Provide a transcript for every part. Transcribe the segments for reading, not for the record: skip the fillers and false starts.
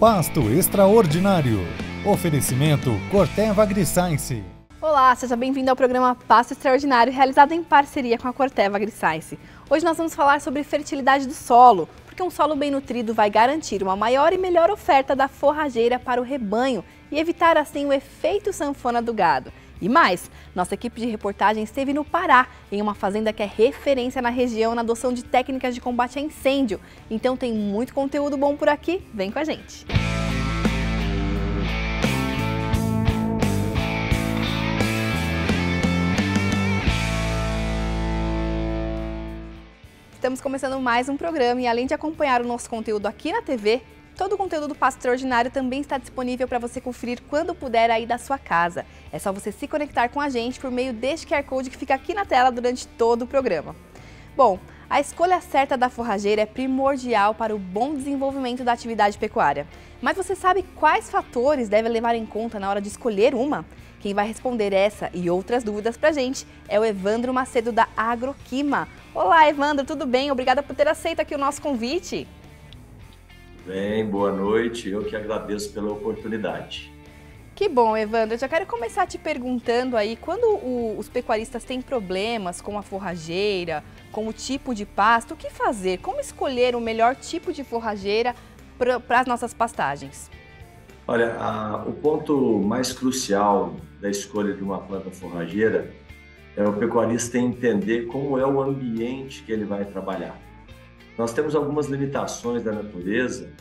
Pasto Extraordinário. Oferecimento Corteva AgriScience. Olá, seja bem-vindo ao programa Pasto Extraordinário, realizado em parceria com a Corteva AgriScience. Hoje nós vamos falar sobre fertilidade do solo, porque um solo bem nutrido vai garantir uma maior e melhor oferta da forrageira para o rebanho e evitar assim o efeito sanfona do gado. E mais, nossa equipe de reportagem esteve no Pará, em uma fazenda que é referência na região na adoção de técnicas de combate a incêndio. Então tem muito conteúdo bom por aqui, vem com a gente! Estamos começando mais um programa e além de acompanhar o nosso conteúdo aqui na TV, todo o conteúdo do Pasto Extraordinário também está disponível para você conferir quando puder aí da sua casa. É só você se conectar com a gente por meio deste QR Code que fica aqui na tela durante todo o programa. Bom, a escolha certa da forrageira é primordial para o bom desenvolvimento da atividade pecuária. Mas você sabe quais fatores deve levar em conta na hora de escolher uma? Quem vai responder essa e outras dúvidas para a gente é o Evandro Macedo da Agroquima. Olá, Evandro, tudo bem? Obrigada por ter aceito aqui o nosso convite. Bem, boa noite. Eu que agradeço pela oportunidade. Que bom, Evandro. Eu já quero começar te perguntando aí, quando os pecuaristas têm problemas com a forrageira, com o tipo de pasto, o que fazer? Como escolher o melhor tipo de forrageira para as nossas pastagens? Olha, o ponto mais crucial da escolha de uma planta forrageira é o pecuarista entender como é o ambiente que ele vai trabalhar. Nós temos algumas limitações da natureza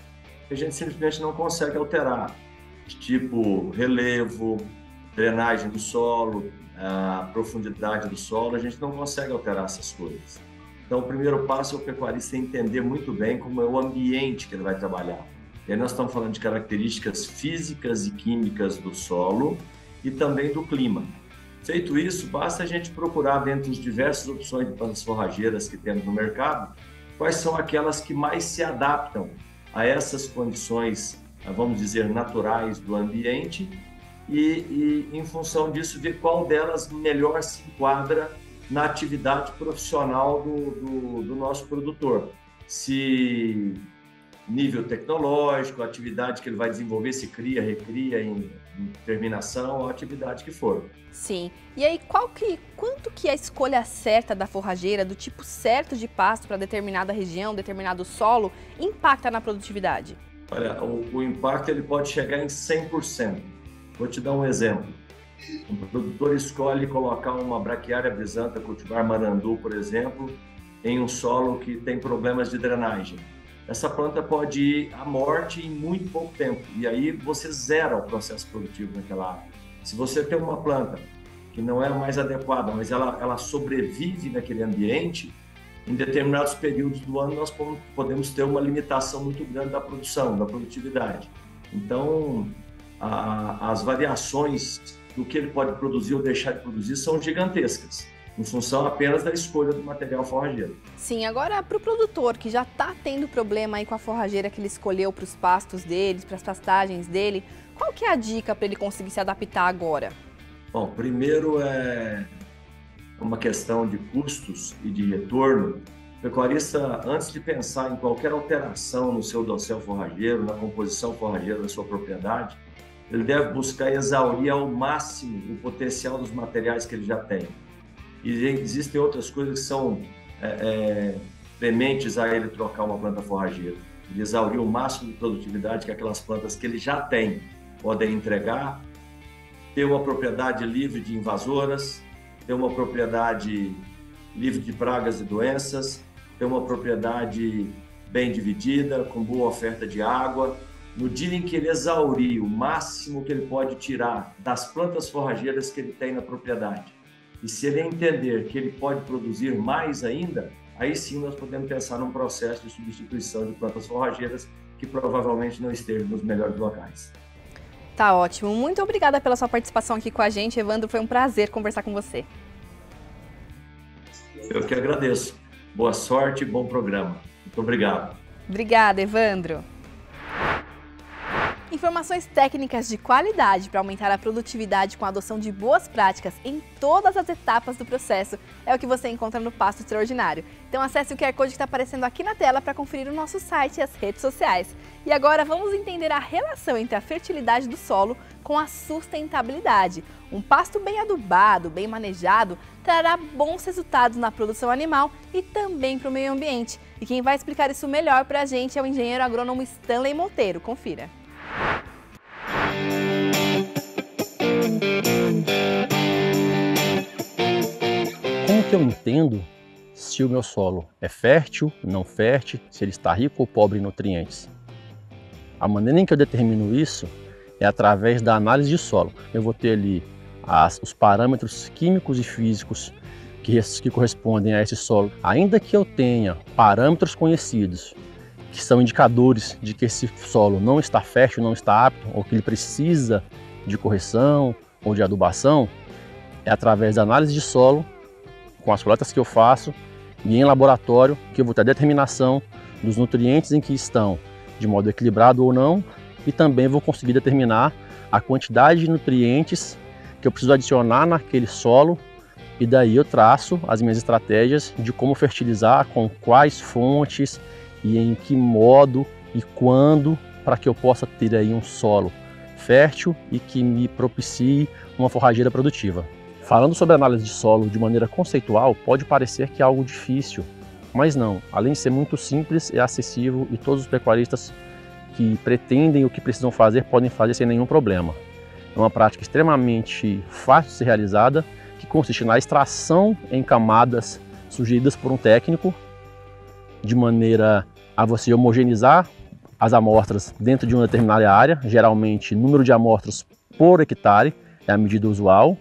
que a gente simplesmente não consegue alterar, tipo relevo, drenagem do solo, a profundidade do solo, a gente não consegue alterar essas coisas. Então, o primeiro passo é o pecuarista entender muito bem como é o ambiente que ele vai trabalhar. E aí nós estamos falando de características físicas e químicas do solo e também do clima. Feito isso, basta a gente procurar dentro das diversas opções de plantas forrageiras que temos no mercado, quais são aquelas que mais se adaptam a essas condições, vamos dizer, naturais do ambiente e em função disso, ver qual delas melhor se enquadra na atividade profissional do nosso produtor. Se nível tecnológico, a atividade que ele vai desenvolver, se cria, recria em terminação, a atividade que for. Sim. E aí, quanto que a escolha certa da forrageira, do tipo certo de pasto para determinada região, determinado solo, impacta na produtividade? Olha, o impacto ele pode chegar em 100%. Vou te dar um exemplo. Um produtor escolhe colocar uma braquiária brisanta, cultivar marandu, por exemplo, em um solo que tem problemas de drenagem. Essa planta pode ir à morte em muito pouco tempo, e aí você zera o processo produtivo naquela área. Se você tem uma planta que não é a mais adequada, mas ela sobrevive naquele ambiente, em determinados períodos do ano nós podemos ter uma limitação muito grande da produção, da produtividade. Então, as variações do que ele pode produzir ou deixar de produzir são gigantescas, em função apenas da escolha do material forrageiro. Sim, agora para o produtor que já está tendo problema aí com a forrageira que ele escolheu para os pastos dele, para as pastagens dele, qual que é a dica para ele conseguir se adaptar agora? Bom, primeiro é uma questão de custos e de retorno. O pecuarista, antes de pensar em qualquer alteração no seu dossel forrageiro, na composição forrageira da sua propriedade, ele deve buscar exaurir ao máximo o potencial dos materiais que ele já tem. E existem outras coisas que são prementes a ele trocar uma planta forrageira. Ele exaurir o máximo de produtividade que aquelas plantas que ele já tem podem entregar, ter uma propriedade livre de invasoras, ter uma propriedade livre de pragas e doenças, ter uma propriedade bem dividida, com boa oferta de água. No dia em que ele exaurir o máximo que ele pode tirar das plantas forrageiras que ele tem na propriedade, e se ele entender que ele pode produzir mais ainda, aí sim nós podemos pensar num processo de substituição de plantas forrageiras que provavelmente não estejam nos melhores locais. Tá ótimo. Muito obrigada pela sua participação aqui com a gente, Evandro. Foi um prazer conversar com você. Eu que agradeço. Boa sorte e bom programa. Muito obrigado. Obrigada, Evandro. Informações técnicas de qualidade para aumentar a produtividade com a adoção de boas práticas em todas as etapas do processo é o que você encontra no Pasto Extraordinário. Então acesse o QR Code que está aparecendo aqui na tela para conferir o nosso site e as redes sociais. E agora vamos entender a relação entre a fertilidade do solo com a sustentabilidade. Um pasto bem adubado, bem manejado, trará bons resultados na produção animal e também para o meio ambiente. E quem vai explicar isso melhor para a gente é o engenheiro agrônomo Stanley Monteiro. Confira. Como que eu entendo se o meu solo é fértil, não fértil, se ele está rico ou pobre em nutrientes? A maneira em que eu determino isso é através da análise de solo. Eu vou ter ali os parâmetros químicos e físicos que correspondem a esse solo. Ainda que eu tenha parâmetros conhecidos, que são indicadores de que esse solo não está fértil, não está apto, ou que ele precisa de correção ou de adubação, é através da análise de solo, com as coletas que eu faço e em laboratório, que eu vou ter a determinação dos nutrientes em que estão de modo equilibrado ou não, e também vou conseguir determinar a quantidade de nutrientes que eu preciso adicionar naquele solo, e daí eu traço as minhas estratégias de como fertilizar, com quais fontes e em que modo e quando, para que eu possa ter aí um solo fértil e que me propicie uma forrageira produtiva. Falando sobre análise de solo de maneira conceitual, pode parecer que é algo difícil, mas não. Além de ser muito simples, é acessível e todos os pecuaristas que pretendem o que precisam fazer podem fazer sem nenhum problema. É uma prática extremamente fácil de ser realizada, que consiste na extração em camadas sugeridas por um técnico, de maneira a você homogeneizar as amostras dentro de uma determinada área, geralmente número de amostras por hectare é a medida usual,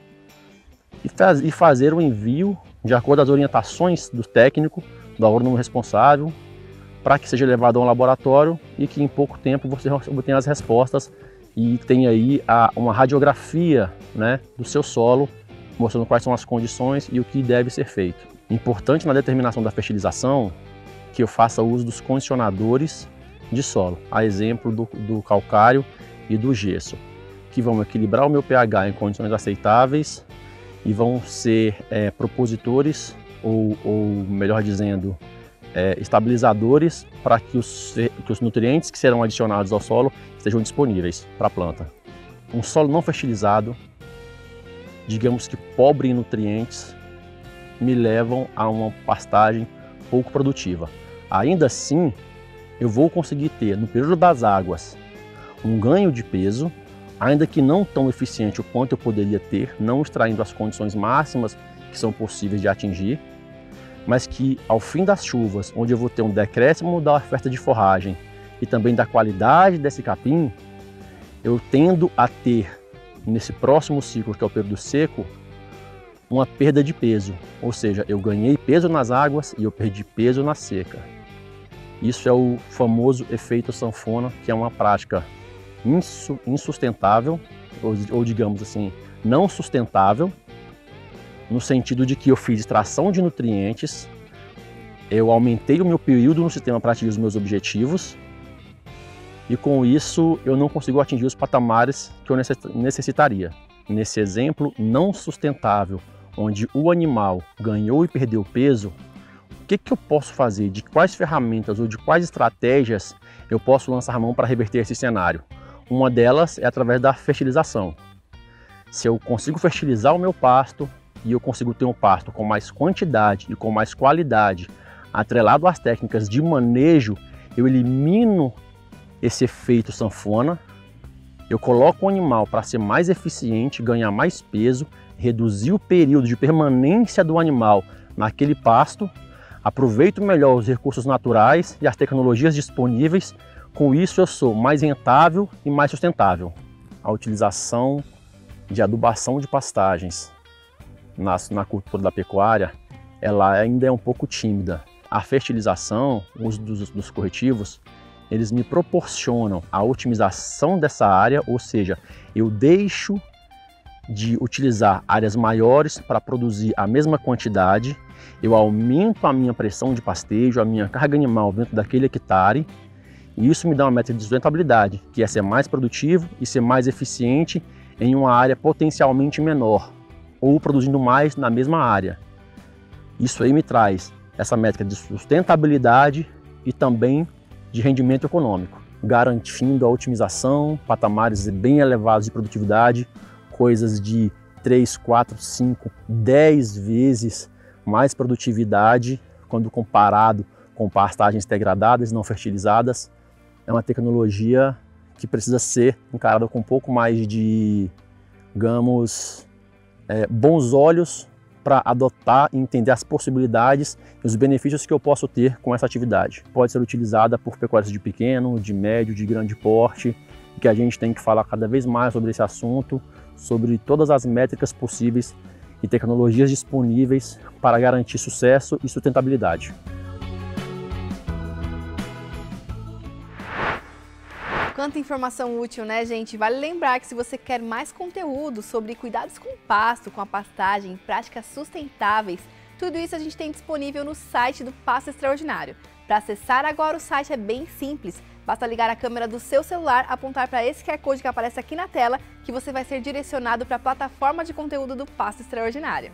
e fazer o envio de acordo com as orientações do técnico, do agrônomo responsável, para que seja levado a um laboratório e que em pouco tempo você obtenha as respostas e tenha aí uma radiografia, né, do seu solo, mostrando quais são as condições e o que deve ser feito. Importante na determinação da fertilização que eu faça uso dos condicionadores de solo, a exemplo do calcário e do gesso, que vão equilibrar o meu pH em condições aceitáveis e vão ser propositores, ou melhor dizendo, estabilizadores para que os nutrientes que serão adicionados ao solo estejam disponíveis para a planta. Um solo não fertilizado, digamos que pobre em nutrientes, me levam a uma pastagem pouco produtiva. Ainda assim, eu vou conseguir ter, no período das águas, um ganho de peso, ainda que não tão eficiente o quanto eu poderia ter, não extraindo as condições máximas que são possíveis de atingir, mas que ao fim das chuvas, onde eu vou ter um decréscimo da oferta de forragem e também da qualidade desse capim, eu tendo a ter, nesse próximo ciclo, que é o período seco, uma perda de peso, ou seja, eu ganhei peso nas águas e eu perdi peso na seca. Isso é o famoso efeito sanfona, que é uma prática insustentável, ou digamos assim, não sustentável, no sentido de que eu fiz extração de nutrientes, eu aumentei o meu período no sistema para atingir os meus objetivos, e com isso eu não consigo atingir os patamares que eu necessitaria. Nesse exemplo não sustentável, onde o animal ganhou e perdeu peso, o que eu posso fazer? De quais ferramentas ou de quais estratégias eu posso lançar mão para reverter esse cenário? Uma delas é através da fertilização. Se eu consigo fertilizar o meu pasto e eu consigo ter um pasto com mais quantidade e com mais qualidade, atrelado às técnicas de manejo, eu elimino esse efeito sanfona, eu coloco o animal para ser mais eficiente, ganhar mais peso, reduzir o período de permanência do animal naquele pasto, aproveito melhor os recursos naturais e as tecnologias disponíveis. Com isso eu sou mais rentável e mais sustentável. A utilização de adubação de pastagens na cultura da pecuária, ela ainda é um pouco tímida. A fertilização, o uso dos corretivos, eles me proporcionam a otimização dessa área, ou seja, eu deixo de utilizar áreas maiores para produzir a mesma quantidade, eu aumento a minha pressão de pastejo, a minha carga animal dentro daquele hectare, E isso me dá uma métrica de sustentabilidade, que é ser mais produtivo e ser mais eficiente em uma área potencialmente menor, ou produzindo mais na mesma área. Isso aí me traz essa métrica de sustentabilidade e também de rendimento econômico, garantindo a otimização, patamares bem elevados de produtividade, coisas de 3, 4, 5, 10 vezes mais produtividade quando comparado com pastagens degradadas e não fertilizadas. É uma tecnologia que precisa ser encarada com um pouco mais de, digamos, bons olhos para adotar e entender as possibilidades e os benefícios que eu posso ter com essa atividade. Pode ser utilizada por pecuários de pequeno, de médio, de grande porte, e que a gente tem que falar cada vez mais sobre esse assunto, sobre todas as métricas possíveis e tecnologias disponíveis para garantir sucesso e sustentabilidade. Quanta informação útil, né, gente? Vale lembrar que se você quer mais conteúdo sobre cuidados com o pasto, com a pastagem, práticas sustentáveis, tudo isso a gente tem disponível no site do Pasto Extraordinário. Para acessar agora o site é bem simples. Basta ligar a câmera do seu celular, apontar para esse QR Code que aparece aqui na tela, que você vai ser direcionado para a plataforma de conteúdo do Pasto Extraordinário.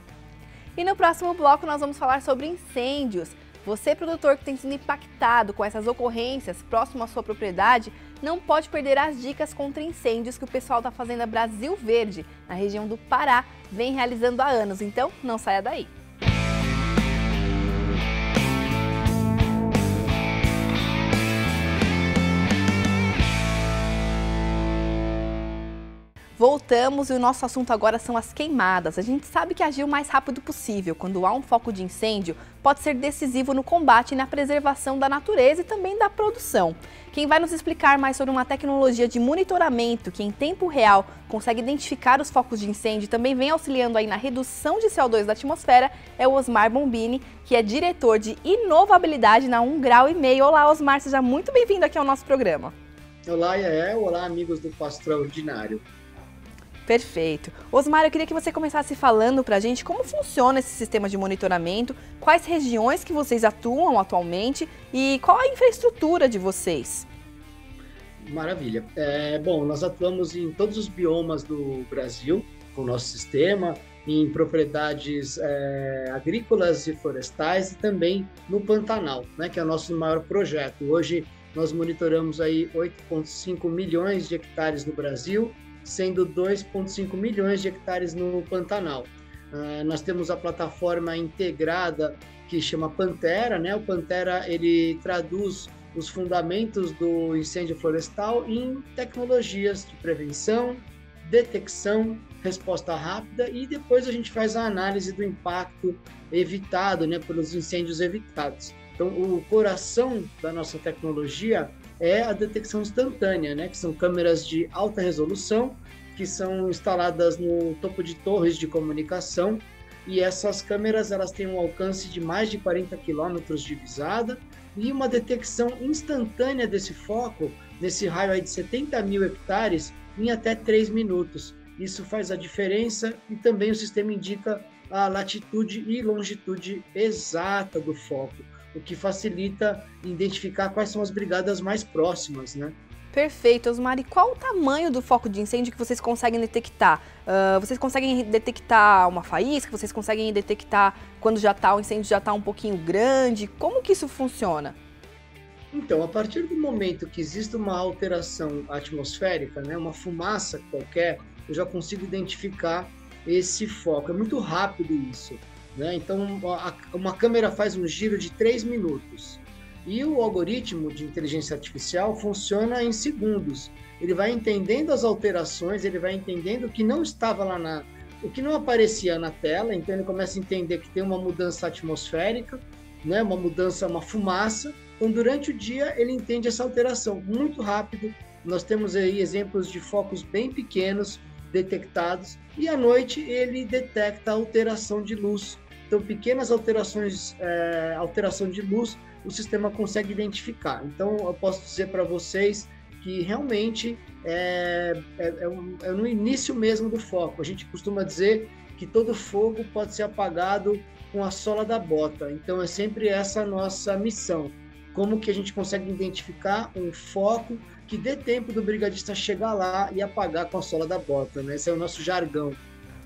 E no próximo bloco nós vamos falar sobre incêndios. Você, produtor que tem sido impactado com essas ocorrências próximo à sua propriedade, não pode perder as dicas contra incêndios que o pessoal da Fazenda Brasil Verde, na região do Pará, vem realizando há anos. Então, não saia daí! Voltamos e o nosso assunto agora são as queimadas. A gente sabe que agir o mais rápido possível quando há um foco de incêndio pode ser decisivo no combate e na preservação da natureza e também da produção. Quem vai nos explicar mais sobre uma tecnologia de monitoramento que em tempo real consegue identificar os focos de incêndio e também vem auxiliando aí na redução de CO2 da atmosfera é o Osmar Bombini, que é diretor de inovabilidade na 1,5 Grau. Olá, Osmar, seja muito bem-vindo aqui ao nosso programa. Olá, Yael. Olá, amigos do Pasto Extraordinário. Perfeito. Osmar, eu queria que você começasse falando para a gente como funciona esse sistema de monitoramento, quais regiões que vocês atuam atualmente e qual a infraestrutura de vocês. Maravilha. Bom, nós atuamos em todos os biomas do Brasil com o nosso sistema, em propriedades agrícolas e florestais e também no Pantanal, né, que é o nosso maior projeto. Hoje nós monitoramos aí 8,5 milhões de hectares no Brasil, sendo 2,5 milhões de hectares no Pantanal. Nós temos a plataforma integrada que chama Pantera, né? O Pantera, ele traduz os fundamentos do incêndio florestal em tecnologias de prevenção, detecção, resposta rápida e depois a gente faz a análise do impacto evitado, né, pelos incêndios evitados. Então, o coração da nossa tecnologia é a detecção instantânea, né? Que são câmeras de alta resolução, que são instaladas no topo de torres de comunicação, e essas câmeras elas têm um alcance de mais de 40 quilômetros de visada e uma detecção instantânea desse foco, nesse raio aí de 70 mil hectares, em até 3 minutos. Isso faz a diferença e também o sistema indica a latitude e longitude exata do foco, o que facilita identificar quais são as brigadas mais próximas, né? Perfeito, Osmar. E qual o tamanho do foco de incêndio que vocês conseguem detectar? Vocês conseguem detectar uma faísca? Vocês conseguem detectar quando o incêndio já está um pouquinho grande? Como que isso funciona? Então, a partir do momento que existe uma alteração atmosférica, né, uma fumaça qualquer, eu já consigo identificar esse foco. É muito rápido isso, né? Então, uma câmera faz um giro de 3 minutos. E o algoritmo de inteligência artificial funciona em segundos. Ele vai entendendo as alterações, ele vai entendendo o que não estava lá o que não aparecia na tela, então ele começa a entender que tem uma mudança atmosférica, né, uma fumaça. Então, durante o dia, ele entende essa alteração muito rápido. Nós temos aí exemplos de focos bem pequenos detectados e à noite ele detecta a alteração de luz. Então, pequenas alterações, alteração de luz, o sistema consegue identificar. Então, eu posso dizer para vocês que realmente é no início mesmo do foco. A gente costuma dizer que todo fogo pode ser apagado com a sola da bota. Então, é sempre essa a nossa missão, como que a gente consegue identificar um foco que dê tempo do brigadista chegar lá e apagar com a sola da bota, né? Esse é o nosso jargão.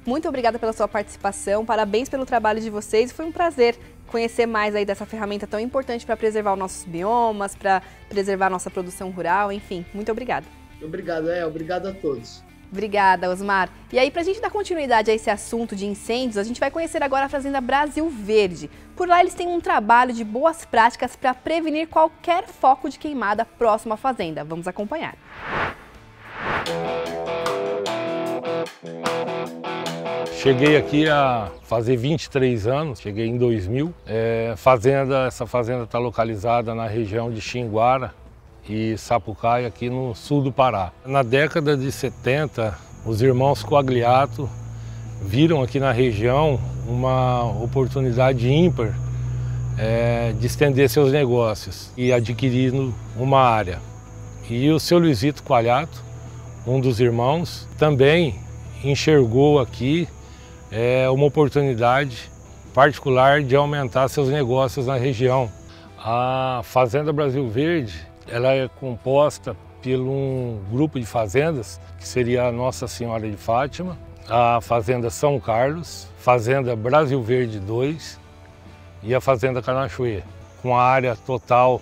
Muito obrigada pela sua participação, parabéns pelo trabalho de vocês, foi um prazer conhecer mais aí dessa ferramenta tão importante para preservar os nossos biomas, para preservar a nossa produção rural, enfim, muito obrigada. Obrigado a todos. Obrigada, Osmar. E aí, para a gente dar continuidade a esse assunto de incêndios, a gente vai conhecer agora a Fazenda Brasil Verde. Por lá eles têm um trabalho de boas práticas para prevenir qualquer foco de queimada próximo à fazenda. Vamos acompanhar. Cheguei aqui a fazer 23 anos, cheguei em 2000. Essa fazenda está localizada na região de Xinguara e Sapucaia, aqui no sul do Pará. Na década de 70, os irmãos Coagliato viram aqui na região uma oportunidade ímpar de estender seus negócios e adquirindo uma área. E o seu Luizito Coagliato, um dos irmãos, também enxergou aqui uma oportunidade particular de aumentar seus negócios na região. A Fazenda Brasil Verde, ela é composta por um grupo de fazendas, que seria a Nossa Senhora de Fátima, a Fazenda São Carlos, Fazenda Brasil Verde 2 e a Fazenda Canachuê. Com a área total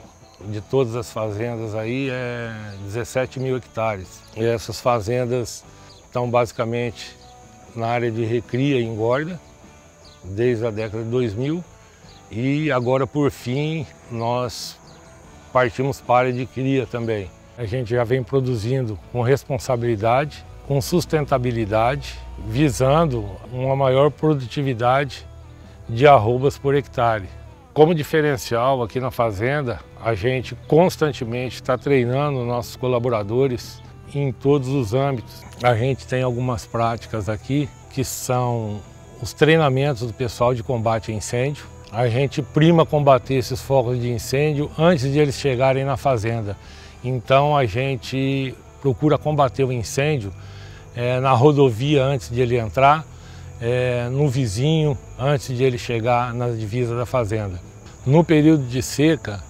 de todas as fazendas aí é 17 mil hectares. E essas fazendas estão basicamente na área de recria e engorda, desde a década de 2000, e agora, por fim, nós partimos para a área de cria também. A gente já vem produzindo com responsabilidade, com sustentabilidade, visando uma maior produtividade de arrobas por hectare. Como diferencial aqui na fazenda, a gente constantemente está treinando nossos colaboradores em todos os âmbitos. A gente tem algumas práticas aqui que são os treinamentos do pessoal de combate a incêndio. A gente prima combater esses focos de incêndio antes de eles chegarem na fazenda. Então a gente procura combater o incêndio na rodovia antes de ele entrar, no vizinho antes de ele chegar na divisa da fazenda. No período de seca,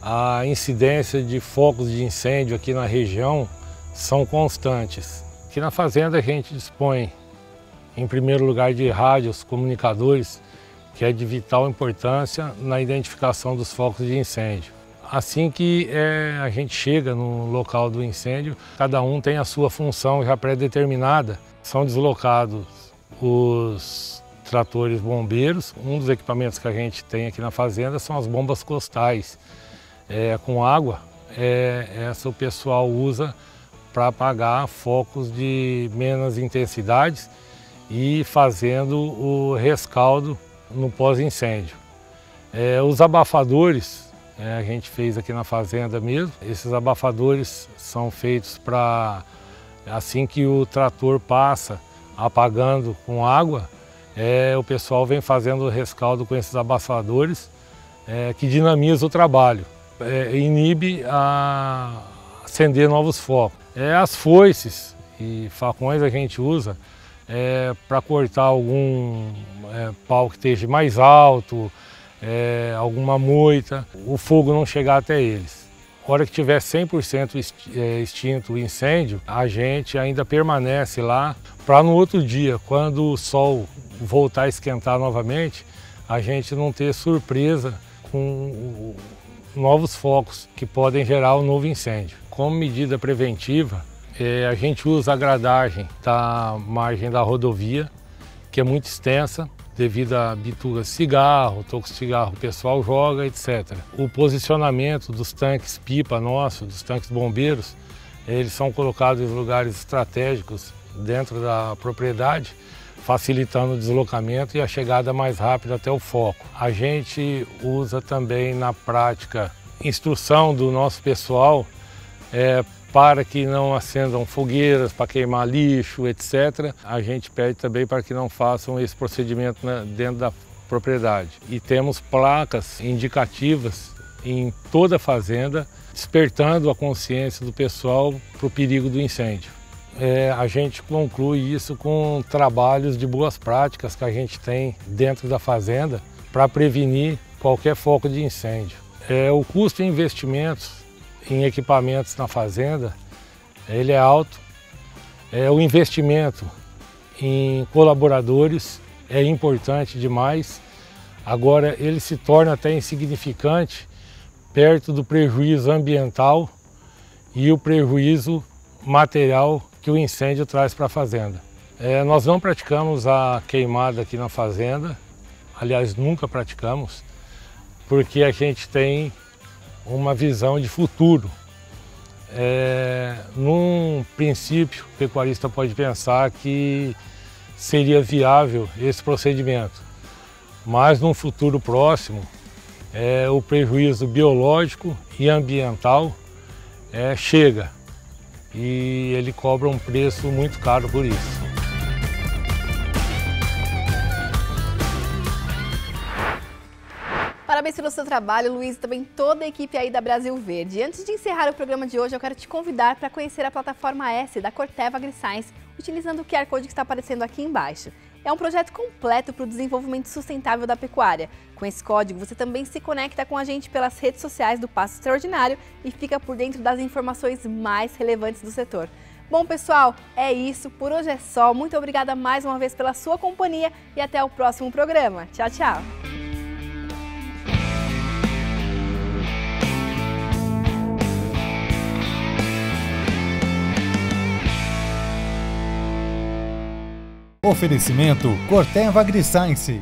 a incidência de focos de incêndio aqui na região são constantes. Aqui na fazenda a gente dispõe, em primeiro lugar, de rádios comunicadores, que é de vital importância na identificação dos focos de incêndio. Assim que a gente chega no local do incêndio, cada um tem a sua função já pré-determinada. São deslocados os tratores bombeiros. Um dos equipamentos que a gente tem aqui na fazenda são as bombas costais com água. Essa o pessoal usa para apagar focos de menos intensidades e fazendo o rescaldo no pós-incêndio. Os abafadores, a gente fez aqui na fazenda mesmo. Esses abafadores são feitos para, assim que o trator passa apagando com água, o pessoal vem fazendo o rescaldo com esses abafadores, que dinamiza o trabalho, inibe a acender novos focos. As foices e facões a gente usa para cortar algum pau que esteja mais alto, alguma moita, o fogo não chegar até eles. Na hora que tiver 100% extinto o incêndio, a gente ainda permanece lá para no outro dia, quando o sol voltar a esquentar novamente, a gente não ter surpresa com novos focos que podem gerar um novo incêndio. Como medida preventiva, a gente usa a gradagem da margem da rodovia, que é muito extensa, devido a bitugas de cigarro, tocos de cigarro o pessoal joga, etc. O posicionamento dos tanques pipa nossos, dos tanques bombeiros, eles são colocados em lugares estratégicos dentro da propriedade, facilitando o deslocamento e a chegada mais rápida até o foco. A gente usa também na prática instrução do nosso pessoal para que não acendam fogueiras, para queimar lixo, etc. A gente pede também para que não façam esse procedimento dentro da propriedade. E temos placas indicativas em toda a fazenda, despertando a consciência do pessoal para o perigo do incêndio. A gente conclui isso com trabalhos de boas práticas que a gente tem dentro da fazenda para prevenir qualquer foco de incêndio. O custo de investimentos em equipamentos na fazenda, ele é alto. O investimento em colaboradores é importante demais. Agora ele se torna até insignificante perto do prejuízo ambiental e o prejuízo material que o incêndio traz para a fazenda. Nós não praticamos a queimada aqui na fazenda, aliás, nunca praticamos, porque a gente tem uma visão de futuro. Num princípio, o pecuarista pode pensar que seria viável esse procedimento, mas num futuro próximo, o prejuízo biológico e ambiental chega e ele cobra um preço muito caro por isso. Parabéns pelo seu trabalho, Luiz, e também toda a equipe aí da Brasil Verde. E antes de encerrar o programa de hoje, eu quero te convidar para conhecer a plataforma S da Corteva AgriScience, utilizando o QR Code que está aparecendo aqui embaixo. É um projeto completo para o desenvolvimento sustentável da pecuária. Com esse código, você também se conecta com a gente pelas redes sociais do Pasto Extraordinário e fica por dentro das informações mais relevantes do setor. Bom, pessoal, é isso. Por hoje é só. Muito obrigada mais uma vez pela sua companhia e até o próximo programa. Tchau, tchau! Oferecimento Corteva AgriScience.